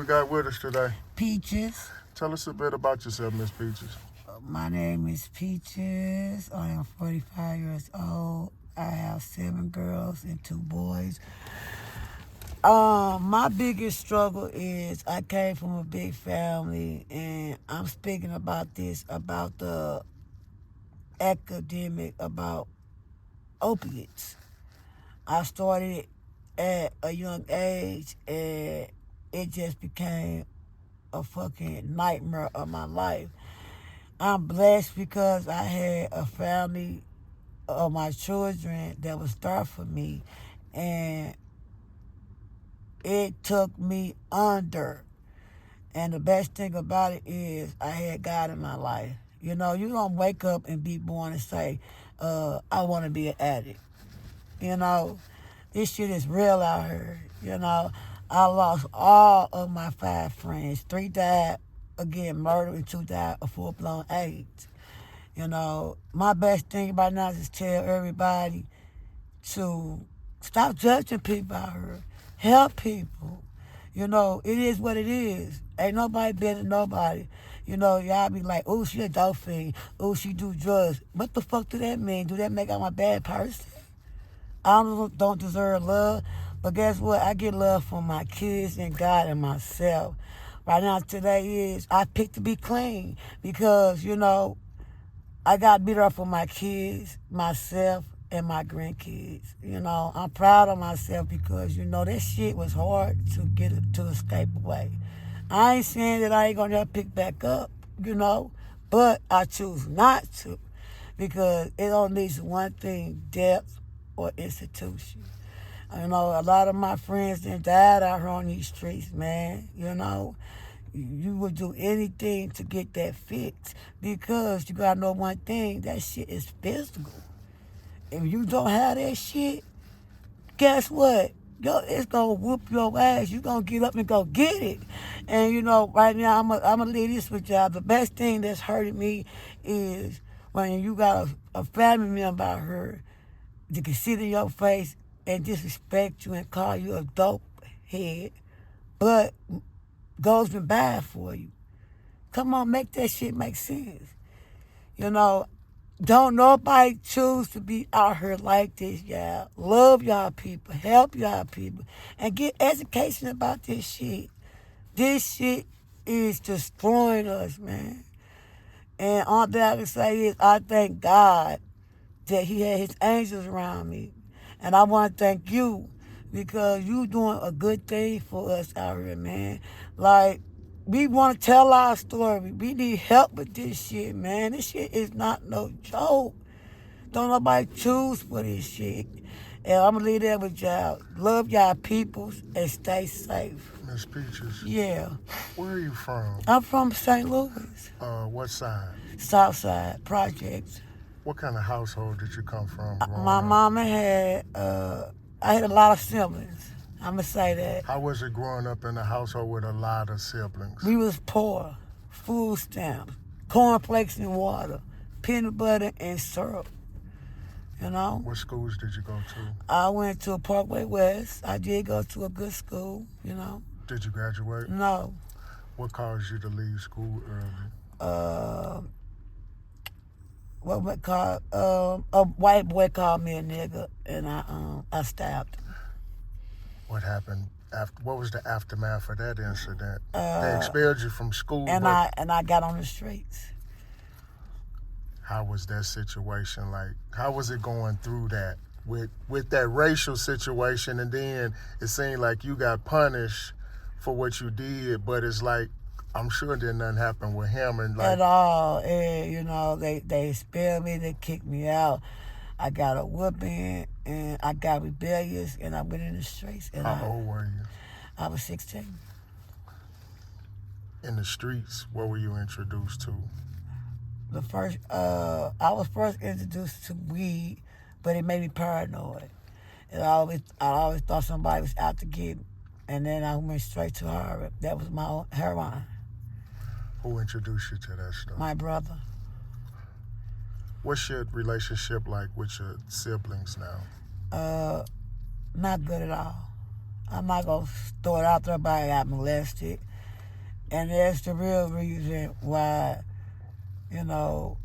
we got with us today? Peaches. Tell us a bit about yourself, Miss Peaches. My name is Peaches. I am 45 years old. I have 7 girls and 2 boys. My biggest struggle is I came from a big family, and I'm speaking about this, about the academic, about opiates. I started at a young age, and it just became a fucking nightmare of my life. I'm blessed because I had a family of my children that was there for me, and it took me under. And the best thing about it is I had God in my life. You know, you don't wake up and be born and say, I want to be an addict. You know, this shit is real out here. You know, I lost all of my 5 friends. 3 died, again, murder, and 2 died of full-blown AIDS. You know, my best thing right now is just tell everybody to stop judging people out here. Help people. You know, it is what it is. Ain't nobody better than nobody. You know, y'all be like, oh, she a dope fiend. Oh, she do drugs. What the fuck do that mean? Do that make I'm a bad person? I don't deserve love. But guess what? I get love from my kids and God and myself. Right now, today is I picked to be clean because, you know, I got to be there for my kids, myself, and my grandkids. You know, I'm proud of myself because, you know, that shit was hard to get it to escape away. I ain't saying that I ain't going to pick back up, you know, but I choose not to because it only needs one thing, depth or institution. You know, a lot of my friends that died out here on these streets, man, you know. You would do anything to get that fixed because you gotta know one thing, that shit is physical. If you don't have that shit, guess what? Yo, it's gonna whoop your ass. You gonna get up and go get it. And you know, right now I'm gonna leave this with y'all. The best thing that's hurting me is when you got a family member out here that can sit in your face and disrespect you and call you a dope head, but goes been bad for you. Come on, make that shit make sense. You know, don't nobody choose to be out here like this, y'all. Love y'all people, help y'all people, and get education about this shit. This shit is destroying us, man. And all that I can say is I thank God that he had his angels around me. And I want to thank you because you doing a good thing for us out here, man. Like, we want to tell our story. We need help with this shit, man. This shit is not no joke. Don't nobody choose for this shit. And I'm going to leave that with y'all. Love y'all peoples and stay safe. Miss Peaches. Yeah. Where are you from? I'm from St. Louis. What side? Southside Projects. What kind of household did you come from growing My up? mama had, I had a lot of siblings. I'm going to say that. How was it growing up in a household with a lot of siblings? We was poor. Food stamps, cornflakes and water, peanut butter and syrup. You know? What schools did you go to? I went to Parkway West. I did go to a good school, you know. Did you graduate? No. What caused you to leave school early? What we call a white boy called me a nigga, and I stabbed him. What happened after? What was the aftermath of that incident? They expelled you from school, and I got on the streets. How was that situation like? How was it going through that with that racial situation, and then it seemed like you got punished for what you did, but it's like I'm sure did nothing happen with him and like at all. And you know, they expelled me, they kicked me out. I got a whooping and I got rebellious and I went in the streets. And how old were you? I was 16. In the streets, what were you introduced to? I was first introduced to weed, but it made me paranoid. And I always thought somebody was out to get me. And then I went straight to heroin. That was my own heroin. Who introduced you to that stuff? My brother. What's your relationship like with your siblings now? Not good at all. I'm not going to throw it out there, but I got molested. And that's the real reason why, you know,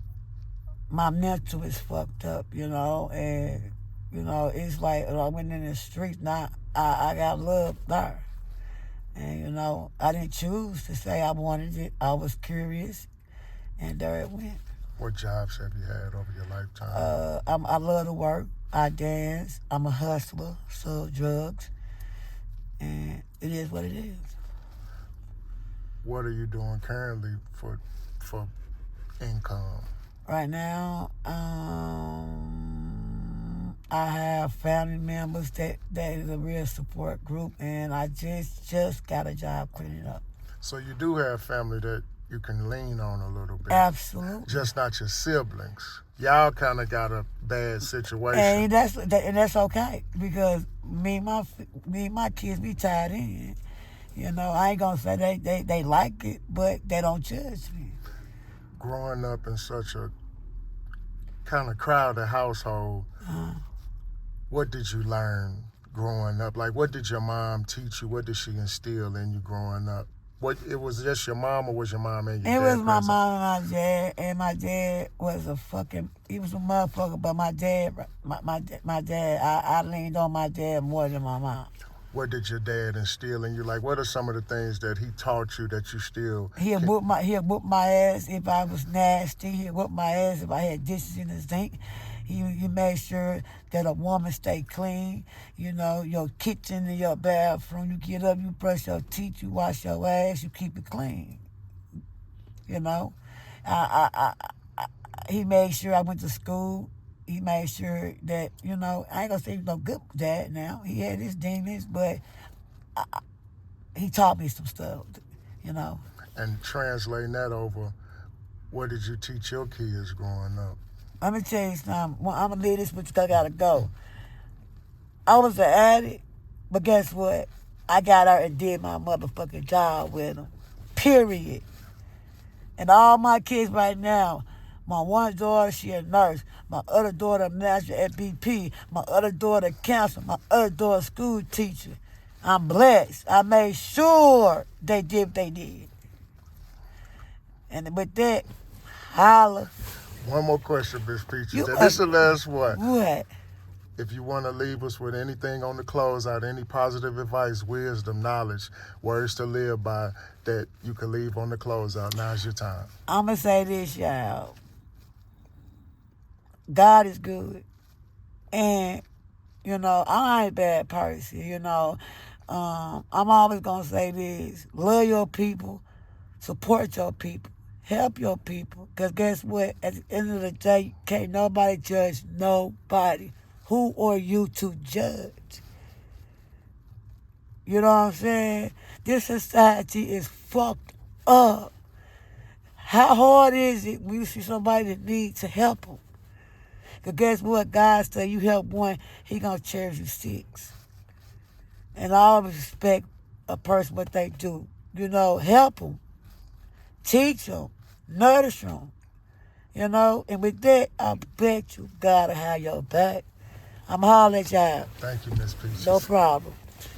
my mental is fucked up, you know, and, you know, it's like when I went in the streets, now I got love there. And, you know, I didn't choose to say I wanted it. I was curious, and there it went. What jobs have you had over your lifetime? I love to work. I dance. I'm a hustler, sell drugs, and it is what it is. What are you doing currently for income? Right now, I have family members that is a real support group, and I just got a job cleaning up. So you do have family that you can lean on a little bit. Absolutely. Just not your siblings. Y'all kind of got a bad situation. And that's okay, because me and my kids be tied in. You know, I ain't gonna say they like it, but they don't judge me. Growing up in such a kind of crowded household, what did you learn growing up? Like, what did your mom teach you? What did she instill in you growing up? It was just your mom, or was your mom and your dad? It was my present? mom and my dad, and my dad was he was a motherfucker, but my dad, I leaned on my dad more than my mom. What did your dad instill in you? Like, what are some of the things that he taught you that you still... He'll whoop my ass if I was nasty. He'll whoop my ass if I had dishes in the sink. He made sure that a woman stay clean. You know, your kitchen and your bathroom. You get up, you brush your teeth, you wash your ass, you keep it clean. You know, he made sure I went to school. He made sure that, you know, I ain't gonna say he was no good dad now. He had his demons, but he taught me some stuff, you know. And translating that over, what did you teach your kids growing up? Let me tell you something. Well, I'm going to leave this, but I got to go. I was an addict, but guess what? I got out and did my motherfucking job with them. Period. And all my kids right now, my one daughter, she a nurse. My other daughter, a manager at BP. My other daughter, counselor. My other daughter, school teacher. I'm blessed. I made sure they did what they did. And with that, holla. One more question, Miss Peaches. And this is the last one. What? If you want to leave us with anything on the closeout, any positive advice, wisdom, knowledge, words to live by that you can leave on the closeout, now's your time. I'm going to say this, y'all. God is good. And, you know, I ain't a bad person, you know. I'm always going to say this. Love your people. Support your people. Help your people. Because guess what? At the end of the day, can't nobody judge nobody. Who are you to judge? You know what I'm saying? This society is fucked up. How hard is it when you see somebody that needs to help them? Because guess what? God said you help one, he going to cherish you six. And I always respect a person what they do. You know, help them. Teach them. Nourish them. You know, and with that, I bet you God will have your back. I'm hollering at y'all. Thank you, Miss Peaches. No problem.